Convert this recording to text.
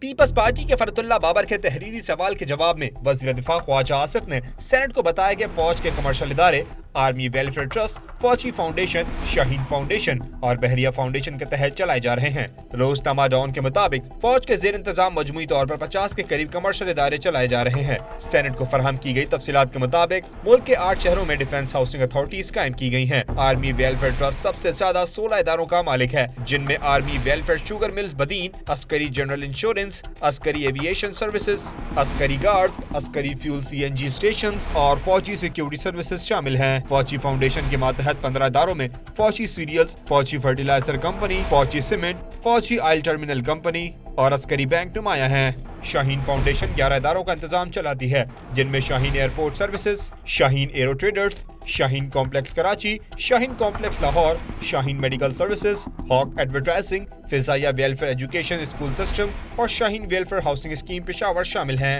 Peoples party کے فرت اللہ بابر کے تحریری سوال کے جواب میں وزیر دفاع خواجہ آصف نے سینٹ کو بتایا کہ فوج کے کمرشل ادارے آرمی ویلفیئر ٹرسٹ، فوجی فاؤنڈیشن، شاہین فاؤنڈیشن اور بحریہ فاؤنڈیشن کے تحت چلائے جا رہے ہیں۔ روزنامہ ڈان کے مطابق فوج کے زیر انتظام مجموعی طور پر 50 کے قریب کمرشل ادارے چلائے جا رہے ہیں۔ سینٹ کو فراہم کی گئی تفصیلات کے مطابق ملک کے 8 شہروں میں ڈیفنس ہاؤسنگ اتھارٹیز قائم کی گئی ہیں۔ آرمی ویلفیئر ٹرسٹ سب سے زیادہ 16 اداروں کا مالک ہے، جن میں آرمی ویلفیئر شوگر ملز بدین، عسکری جنرل انشورنس، عسکری ایوییشن سروسز، عسکری گارڈز، عسکری فیول CNG اسٹیشنز اور فوجی سیکیورٹی سروسز شامل ہیں۔ فوجی فاؤنڈیشن کے ماتحت 15 اداروں میں فوجی سیریلز، فوجی فرٹیلائزر کمپنی، فوجی سیمنٹ، فوجی آئل ٹرمینل کمپنی اور عسکری بینک نمایاں ہیں۔ شاہین فاؤنڈیشن 11 اداروں کا انتظام چلاتی ہے، جن میں شاہین ایئرپورٹ سروسز، شاہین ایرو ٹریڈرز، شاہین کمپلیکس کراچی، شاہین کمپلیکس لاہور، شاہین میڈیکل سروسز، ہاک ایڈورٹائزنگ، فضائیہ ویلفیئر ایجوکیشن اسکول سسٹم اور شاہین ویلفیئر ہاؤسنگ اسکیم پشاور شامل ہیں۔